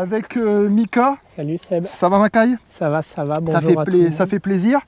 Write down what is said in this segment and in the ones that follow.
avec Mika. Salut Seb. Ça va Macaille? Ça va, bonjour à tout le monde. Ça fait plaisir.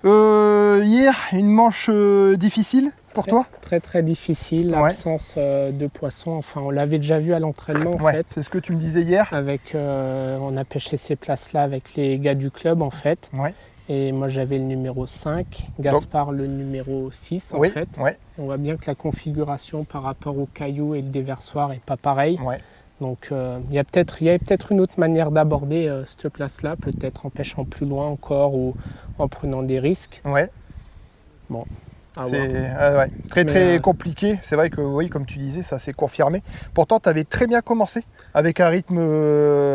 Hier, une manche difficile pour toi? Très difficile, l'absence de poissons. Enfin, on l'avait déjà vu à l'entraînement en fait. C'est ce que tu me disais hier. On a pêché ces places-là avec les gars du club en fait. Ouais. Et moi j'avais le numéro 5, Gaspard le numéro 6 en fait. Ouais. On voit bien que la configuration par rapport au caillou et le déversoir n'est pas pareil. Ouais. Donc il y a peut-être une autre manière d'aborder cette place-là, peut-être en pêchant plus loin encore ou en prenant des risques. Ouais. Bon. C'est très compliqué. C'est vrai que oui, comme tu disais, ça s'est confirmé. Pourtant, tu avais très bien commencé avec un rythme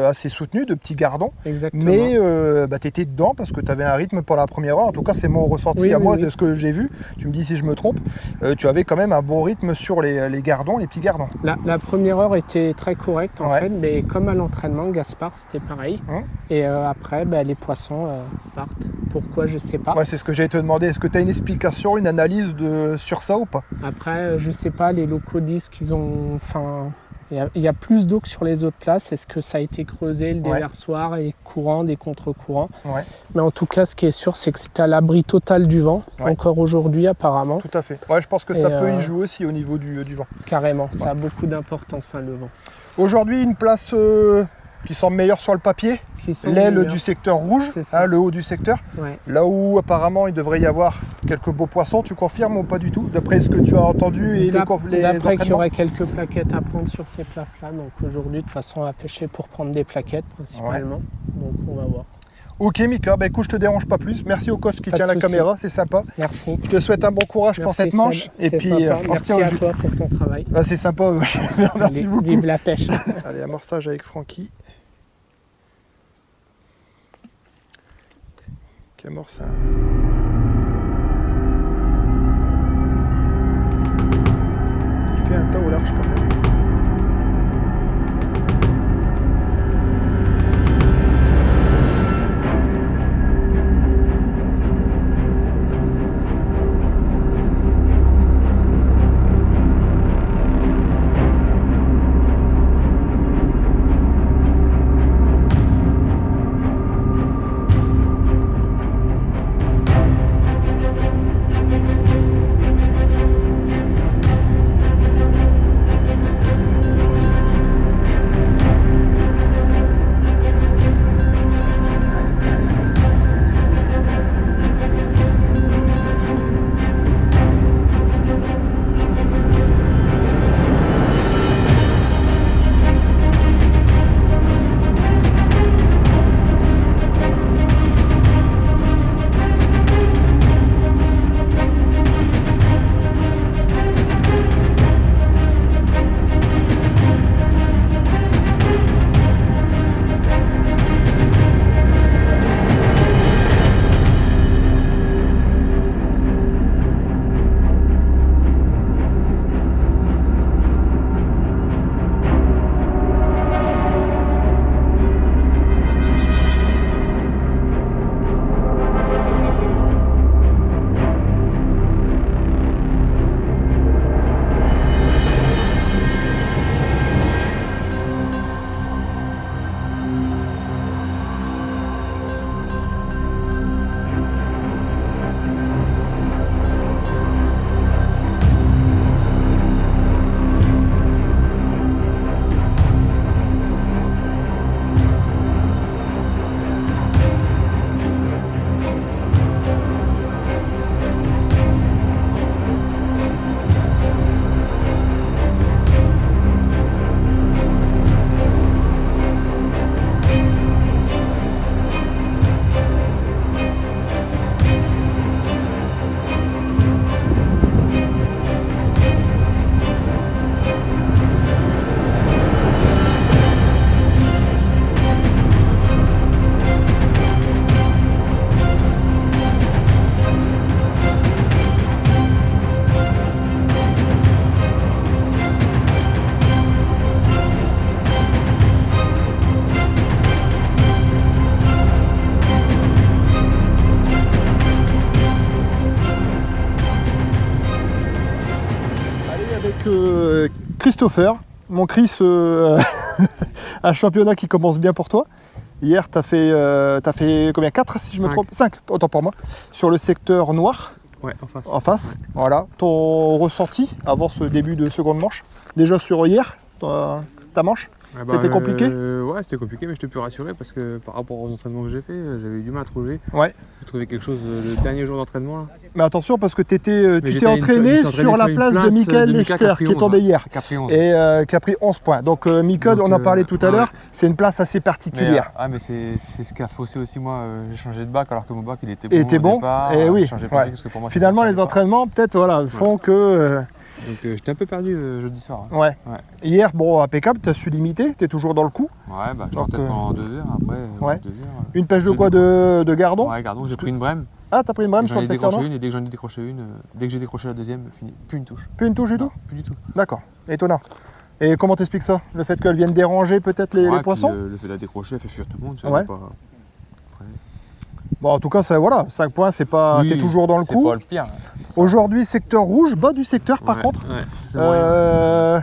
assez soutenu de petits gardons. Exactement. Mais tu étais dedans parce que tu avais un rythme pour la première heure. En tout cas, c'est mon ressenti de ce que j'ai vu. Tu me dis si je me trompe. Tu avais quand même un bon rythme sur les gardons, les petits gardons. La première heure était très correcte en fait, mais comme à l'entraînement, Gaspard, c'était pareil. Et après, les poissons partent. Pourquoi, je sais pas. Ouais, c'est ce que j'allais te demander. Est-ce que tu as une explication, une analyse sur ça ou pas? Après, je sais pas, les locaux disent qu'ils ont... Enfin, il y a plus d'eau que sur les autres places. Est-ce que ça a été creusé, le déversoir, et courants, des contre-courants? Mais en tout cas, ce qui est sûr, c'est que c'était à l'abri total du vent, encore aujourd'hui apparemment. Tout à fait. Ouais, je pense que ça peut y jouer aussi au niveau du vent. Carrément, ça a beaucoup d'importance, le vent. Aujourd'hui, une place qui semble meilleure sur le papier. L'aile du secteur rouge, le haut du secteur. Là où apparemment il devrait y avoir quelques beaux poissons, tu confirmes ou pas du tout? D'après ce que tu as entendu et les entraînements? D'après qu'il y aurait quelques plaquettes à prendre sur ces places-là. Donc aujourd'hui, de toute façon, on va pêcher pour prendre des plaquettes principalement. Donc on va voir. Ok Mika, écoute, je te dérange pas plus. Merci au coach qui tient la caméra, c'est sympa. Merci. Je te souhaite un bon courage pour cette manche. Et puis merci à toi pour ton travail. C'est sympa, merci beaucoup. Vive la pêche. Allez, amorçage avec Francky. Qui amorce il fait un tas au large quand même. Christopher, mon Chris un championnat qui commence bien pour toi. Hier, tu as fait combien? 4 si je me trompe? 5, autant pour moi. Sur le secteur noir. Ouais, en face. En face, voilà. Ton ressenti avant ce début de seconde manche? Déjà sur hier, ta manche? C'était compliqué? Ouais, c'était compliqué, mais je te peux rassurer parce que par rapport aux entraînements que j'ai fait, j'avais eu du mal à trouver. Ouais. J'ai trouvé quelque chose le dernier jour d'entraînement là. Mais attention parce que tu t'es entraîné sur la place de Michael Lechter qui est tombé hier et qui a pris 11 points. Donc Michael, on en parlait tout à l'heure, c'est une place assez particulière. Mais c'est ce qui a faussé aussi moi, j'ai changé de bac alors que mon bac il était bon. Il était bon, départ, et oui. Parce que pour moi, finalement les entraînements peut-être font que... Donc j'étais un peu perdu jeudi soir. Hein. Ouais. Hier, bon, impeccable, tu as su limiter, tu es toujours dans le coup. Ouais, bah je partais pendant 2 heures après. 2 heures, une pêche de quoi? De gardon? Ouais, gardon, j'ai pris une brème. Ah, t'as pris une brème sur le secteur noir? Et dès que j'en ai décroché une, dès que j'ai décroché la deuxième, fini. Plus une touche. Plus une touche du tout? Plus du tout. D'accord, étonnant. Et comment t'expliques ça? Le fait qu'elle vienne déranger peut-être les poissons? Le fait de la décrocher, elle fait fuir tout le monde. Ouais. Bon, en tout cas, voilà, 5 points, c'est pas. T'es toujours dans le coup. C'est pas le pire. Aujourd'hui, secteur rouge, bas du secteur par contre. Ouais,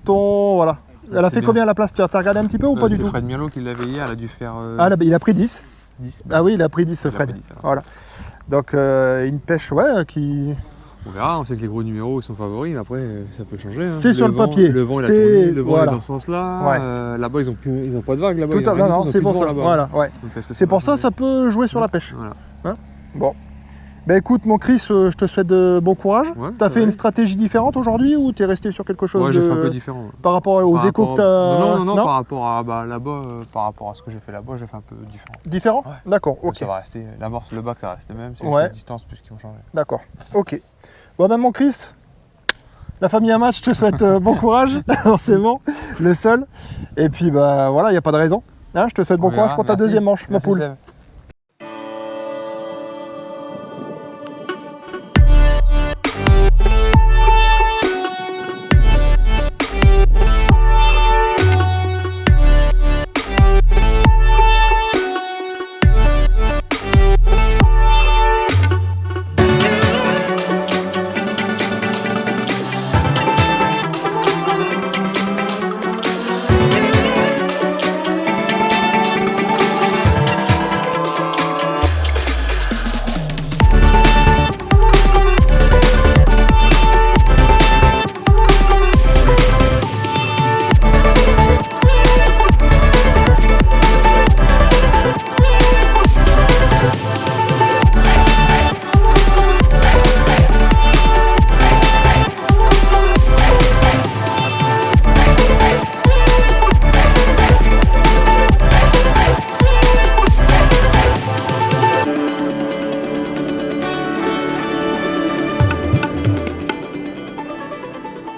Voilà. Elle a fait combien la place? Tu as regardé un petit peu ou pas du tout? C'est Fred Mialo qui l'avait hier, elle a dû faire. Il a pris 10. 10. Ah oui, il a pris 10, Fred. Voilà. Donc, une pêche, qui. On verra, on sait que les gros numéros sont favoris, mais après ça peut changer. Hein. C'est sur le papier. Le vent il a tourné, le vent est dans ce sens-là. Ouais. Là-bas ils ont pas de vague là-bas. Non, c'est pour ça. Voilà, ouais. C'est pour ça ça peut jouer sur la pêche. Voilà. Hein, bon. Ben écoute mon Chris, je te souhaite de bon courage. Ouais, tu as fait une stratégie différente aujourd'hui ou tu es resté sur quelque chose j'ai fait un peu différent. Ouais. Par rapport aux échos que tu as... Non, par rapport à là-bas, par rapport à ce que j'ai fait là-bas, j'ai fait un peu différent. Différent? Ouais. D'accord, ok. Ça va rester, l'amorce, le bac ça reste le même, c'est juste les distances plus qui vont changer. D'accord, ok. Bon ben mon Chris, la famille à match, je te souhaite bon courage, c'est bon, le seul. Et puis bah voilà, il n'y a pas de raison. Hein, je te souhaite bon courage pour ta deuxième manche, ma poule.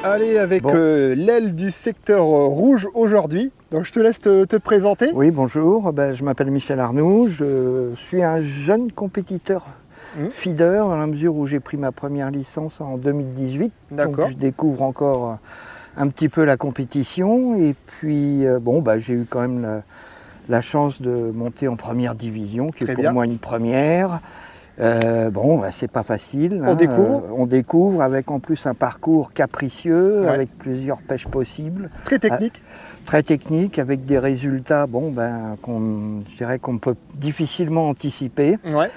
Allez, avec l'aile du secteur rouge aujourd'hui. Donc je te laisse te présenter. Oui, bonjour, je m'appelle Michel Arnoux, je suis un jeune compétiteur feeder dans la mesure où j'ai pris ma première licence en 2018. D'accord. Donc je découvre encore un petit peu la compétition et puis j'ai eu quand même la chance de monter en première division, qui est pour moi une première. C'est pas facile. On découvre avec en plus un parcours capricieux, avec plusieurs pêches possibles. Très technique. Très technique, avec des résultats je dirais qu'on peut difficilement anticiper. Ouais.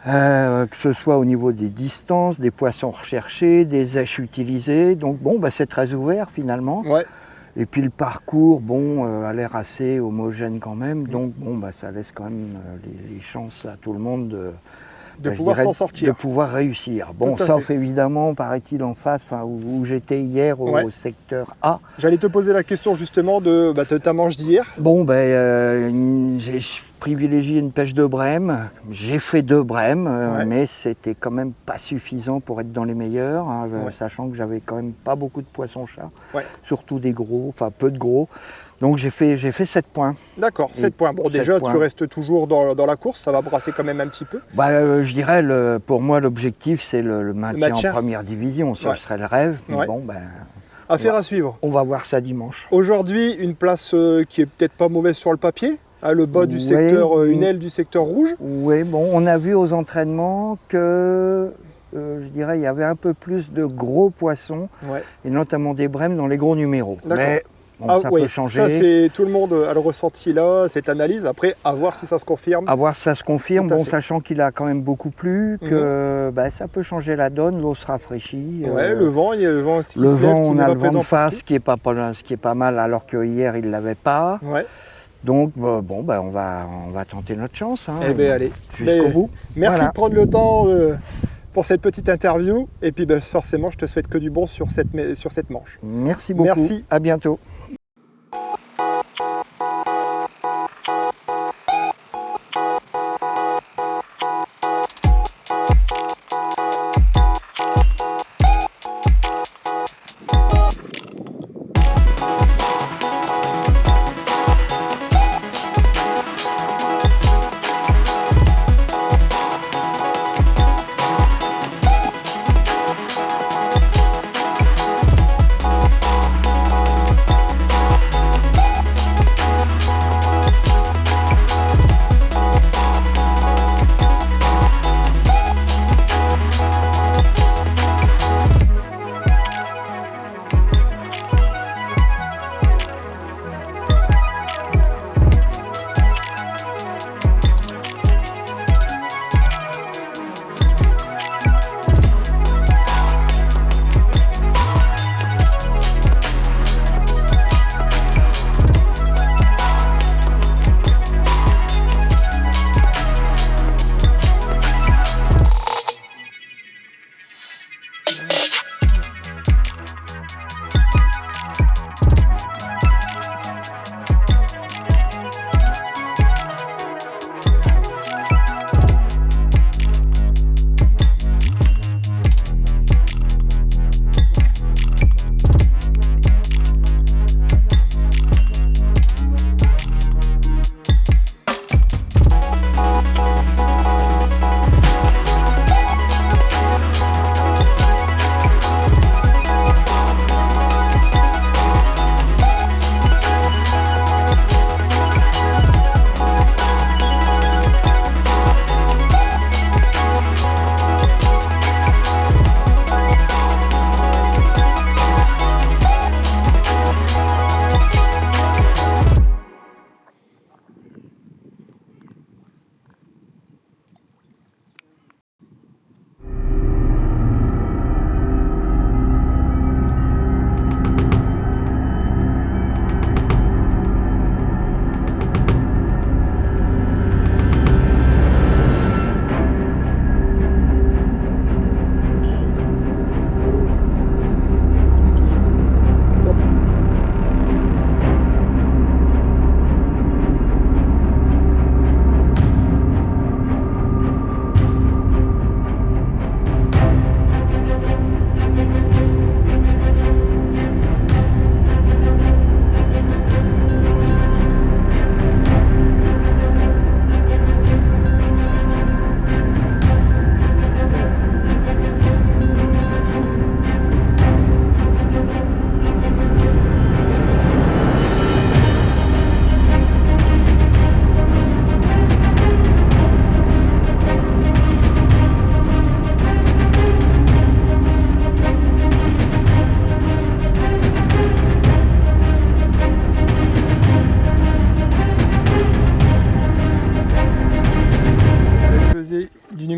Que ce soit au niveau des distances, des poissons recherchés, des éches utilisées. Donc c'est très ouvert finalement. Ouais. Et puis le parcours a l'air assez homogène quand même. Donc ça laisse quand même les chances à tout le monde de pouvoir s'en sortir. De pouvoir réussir. Sauf évidemment, paraît-il, en face, où j'étais hier au secteur A. J'allais te poser la question justement de ta manche d'hier. J'ai privilégié une pêche de brème. J'ai fait 2 brèmes, mais c'était quand même pas suffisant pour être dans les meilleurs, sachant que j'avais quand même pas beaucoup de poissons-chats, surtout des gros, peu de gros. Donc j'ai fait 7 points. D'accord, 7 points. Bon, déjà, tu restes toujours dans la course, ça va brasser quand même un petit peu. Je dirais, pour moi, l'objectif, c'est le maintien en première division. Ce serait le rêve, mais affaire à suivre. On va voir ça dimanche. Aujourd'hui, une place qui est peut-être pas mauvaise sur le papier, le bas du secteur, une aile du secteur rouge. Oui, on a vu aux entraînements que... je dirais, il y avait un peu plus de gros poissons, et notamment des brèmes dans les gros numéros. Mais ça peut changer. Ça, c'est tout le monde a le ressenti là, cette analyse. Après, à voir si ça se confirme. À voir si ça se confirme, bon, sachant qu'il a quand même beaucoup plu, que ça peut changer la donne, l'eau se rafraîchit. Ouais, le vent, il y a le vent aussi. On a le vent de face, ce qui est pas mal, alors que hier il l'avait pas. Ouais. Donc on va tenter notre chance. Hein, eh bien, allez, jusqu'au bout. Merci de prendre le temps pour cette petite interview. Et puis forcément, je te souhaite que du bon sur cette manche. Merci beaucoup. Merci. À bientôt.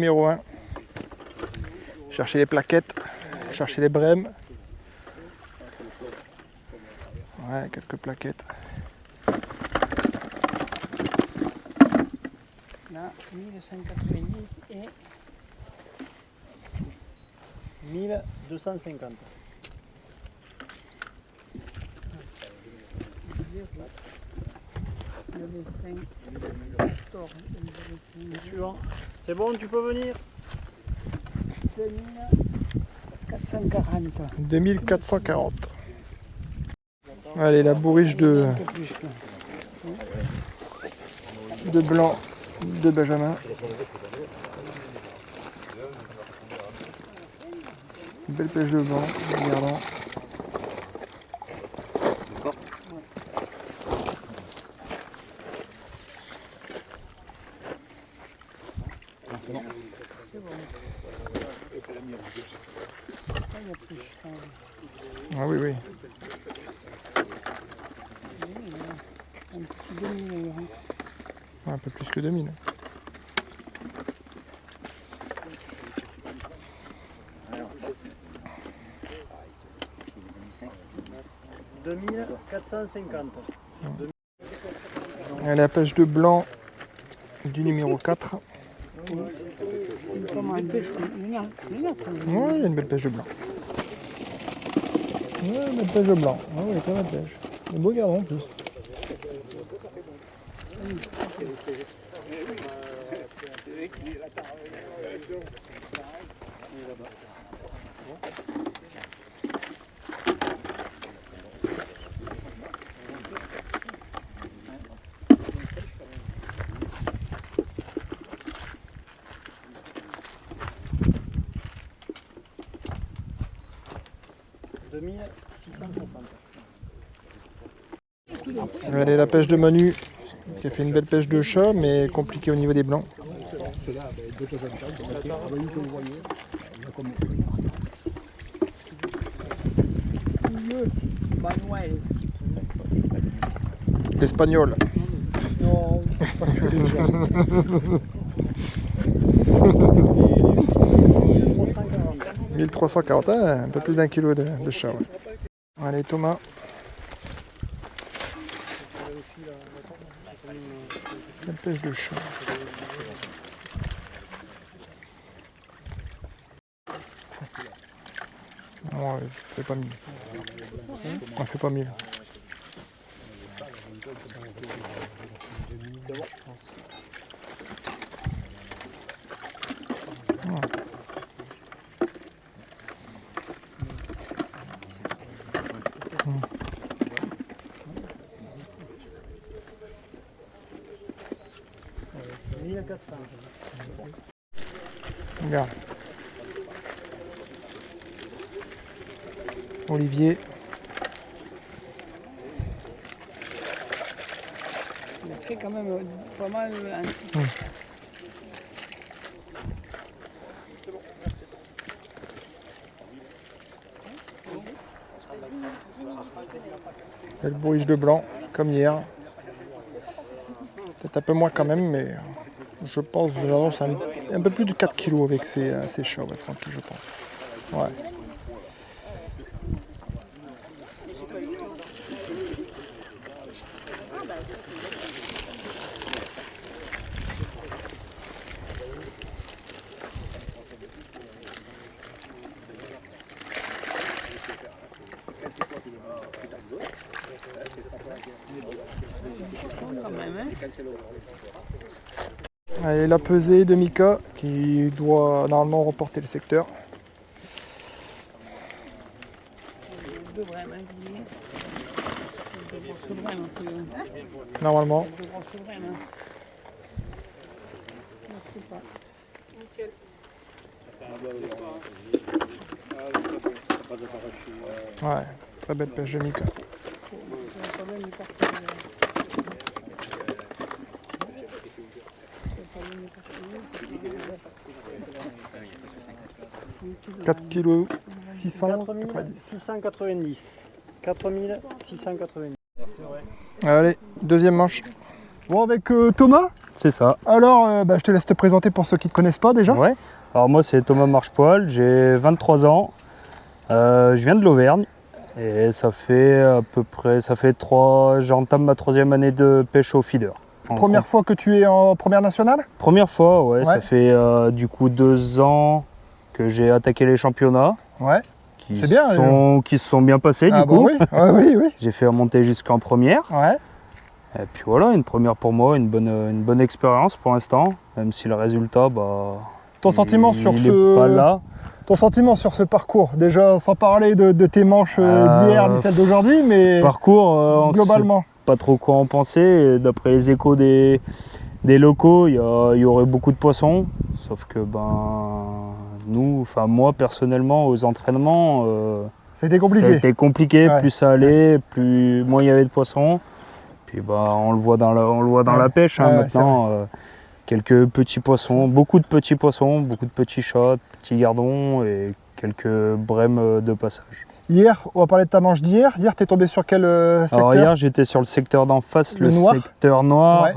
numéro 1. Chercher les plaquettes, chercher les brèmes. Ouais, quelques plaquettes. Là, 1190 et 1250. Suivant. C'est bon, tu peux venir. 2440. 2440. Allez, la bourriche de blanc de Benjamin. Une belle pêche de blanc, regardons. Ah oui, oui. Un petit 2000 €. Ouais, un peu plus que 2000. 2450. Et la pêche de blanc du numéro 4. Comment une pêche? Ouais, il y a une belle pêche de blanc. Ouais, une belle pêche de blanc. Ah oui, très belle pêche. Un beau gardon en plus. Allez, la pêche de Manu qui a fait une belle pêche de chat mais compliquée au niveau des blancs. L'espagnol. Non, pas tous les jours. 1340, un peu plus d'un kilo de chat. Ouais. Allez Thomas. La pêche de chat. Non, fait pas 1000. On fait pas 1000. Regarde. Olivier. Il a fait quand même pas mal. Belle bourriche de blanc, comme hier. Peut-être un peu moins quand même, mais je pense que j'annonce un peu plus de 4 kg avec ces chats, ouais, Francky, je pense. Ouais. Allez, la pesée de Mika qui doit normalement remporter le secteur. Normalement. Ouais, très belle pêche de Mika. « 4 kg 690. 690. 4690. Allez, deuxième manche. Bon, avec Thomas. C'est ça. Alors, je te laisse te présenter pour ceux qui ne te connaissent pas déjà. Ouais. Alors moi c'est Thomas Marchepoil, j'ai 23 ans. Je viens de l'Auvergne et ça fait à peu près, j'entame ma 3e année de pêche au feeder. Première fois que tu es en première nationale? Première fois, ouais. Ça fait du coup 2 ans que j'ai attaqué les championnats. Ouais. Qui se sont bien passés du coup. Bon, oui. Ouais, oui. J'ai fait remonter jusqu'en première. Ouais. Et puis voilà, une première pour moi, une bonne expérience pour l'instant, même si le résultat, ton sentiment sur pas là. Ton sentiment sur ce parcours, déjà sans parler de tes manches d'hier ni celles d'aujourd'hui, mais parcours, globalement. On sait pas trop quoi en penser. D'après les échos des locaux, il y aurait beaucoup de poissons, sauf que moi personnellement aux entraînements, ça a été compliqué. Ça a été compliqué, ouais. Plus ça allait, moins il y avait de poissons. Puis on le voit dans la pêche maintenant. Quelques petits poissons, beaucoup de petits poissons, beaucoup de petits chats, petits gardons et quelques brèmes de passage. Hier, on va parler de ta manche d'hier. Hier, tu es tombé sur quel secteur? Alors hier, j'étais sur le secteur d'en face, le noir. secteur noir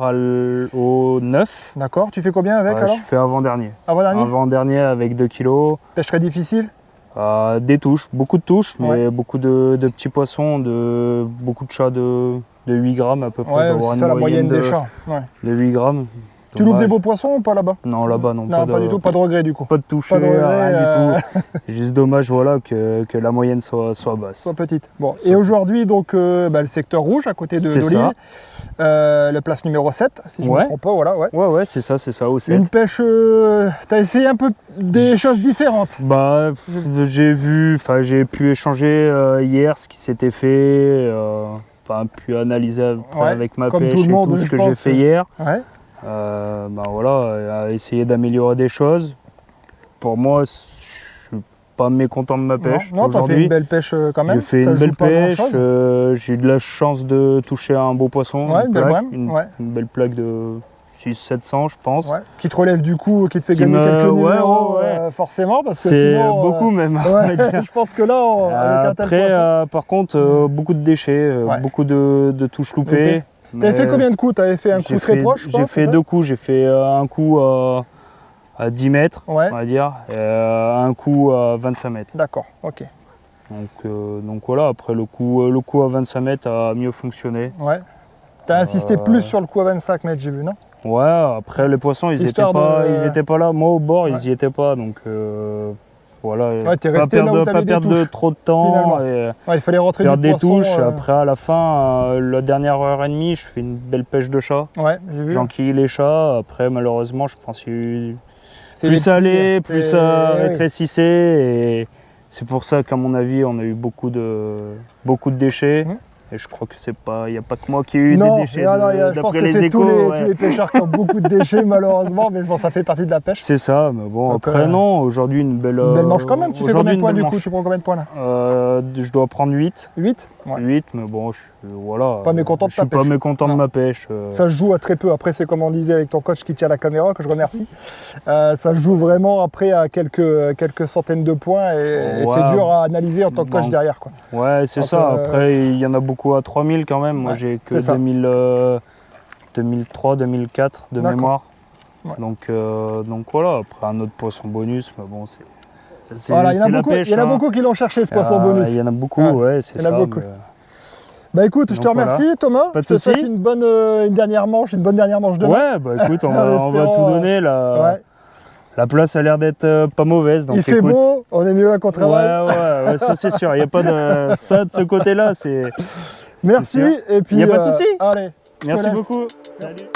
au 9. D'accord, tu fais combien avec alors? Je fais avant-dernier. Avant-dernier? Avant-dernier avec 2 kilos. Pêche très difficile? Des touches, beaucoup de touches, mais beaucoup de petits poissons, beaucoup de chats de 8 grammes à peu près. Ouais, c'est ça la moyenne des chats. De 8 grammes. Tu loupes des beaux poissons ou pas là-bas? Non, là-bas non. Non, pas du tout, pas de regret du coup. Pas de toucher, rien du tout. Juste dommage voilà, que la moyenne soit basse. Soit petite. Bon. Et aujourd'hui, donc, le secteur rouge à côté de l'Olive, la place numéro 7, si je ne me trompe pas. Voilà, ouais, c'est ça, au 7. Une pêche, tu as essayé un peu des choses différentes. Bah, j'ai pu échanger hier ce qui s'était fait, pu analyser après avec ma pêche et tout ce que j'ai fait hier. Ouais. Essayer d'améliorer des choses. Pour moi, je suis pas mécontent de ma pêche. Non, tu as fait une belle pêche quand même. J'ai fait une belle pêche, j'ai eu de la chance de toucher un beau poisson, une belle plaque de 600-700 je pense. Ouais. Qui te relève du coup, qui te fait gagner quelques numéros forcément. Parce que c'est sinon, beaucoup même. Je pense que là, avec un tel poisson... par contre, beaucoup de déchets, beaucoup de touches loupées. Tu avais fait combien de coups? Tu avais fait un coup très proche? J'ai fait 2 coups. J'ai fait un coup à 10 mètres, on va dire, et un coup à 25 mètres. D'accord, ok. Donc voilà, après le coup à 25 mètres a mieux fonctionné. Ouais. Tu as insisté plus sur le coup à 25 mètres, j'ai vu, non? Ouais, après les poissons, ils étaient pas là. Moi au bord, ils y étaient pas, donc voilà. T'es resté là où pas perdre trop de temps. Il fallait rentrer perdre du poisson, des touches. Après, à la fin, la dernière heure et demie, je fais une belle pêche de chat. Ouais, j'ai vu. J'enquille les chats. Après, malheureusement, je pense qu'il y a eu plus salé, plus rétrécissé. Et c'est pour ça qu'à mon avis, on a eu beaucoup de déchets. Et je crois que il n'y a pas que moi qui ai eu des déchets. Je pense que c'est tous les pêcheurs qui ont beaucoup de déchets malheureusement, mais bon, ça fait partie de la pêche. C'est ça, mais bon, donc, après non, aujourd'hui une belle manche quand même. Tu fais combien de points du coup? Tu prends combien de points là? Je dois prendre 8. 8 8, mais bon, voilà. Pas mécontent de ta pêche. Je suis pas mécontent de ma pêche. Ça se joue à très peu. Après, c'est comme on disait avec ton coach qui tient la caméra, que je remercie. Ça se joue vraiment après à quelques centaines de points et c'est dur à analyser en tant que coach derrière, quoi. Ouais, c'est ça. Après, il y en a beaucoup à 3000 quand même. Moi, j'ai que 2003, 2004 de mémoire. Ouais. Donc voilà, après un autre poisson bonus, mais bon, voilà, il y en a beaucoup qui l'ont cherché ce poisson bonus. Il y en a beaucoup, c'est ça. Beaucoup. Bah écoute, je te remercie Thomas. Pas de soucis. Je te souhaite une dernière manche demain. Ouais, bah écoute, on va tout donner là. La place a l'air d'être pas mauvaise. Donc, il fait beau, on est mieux là qu'on travaille. Ouais, ça c'est sûr. Il n'y a pas de ça de ce côté-là. Merci. Et puis, il n'y a pas de souci. Allez, merci beaucoup. Salut.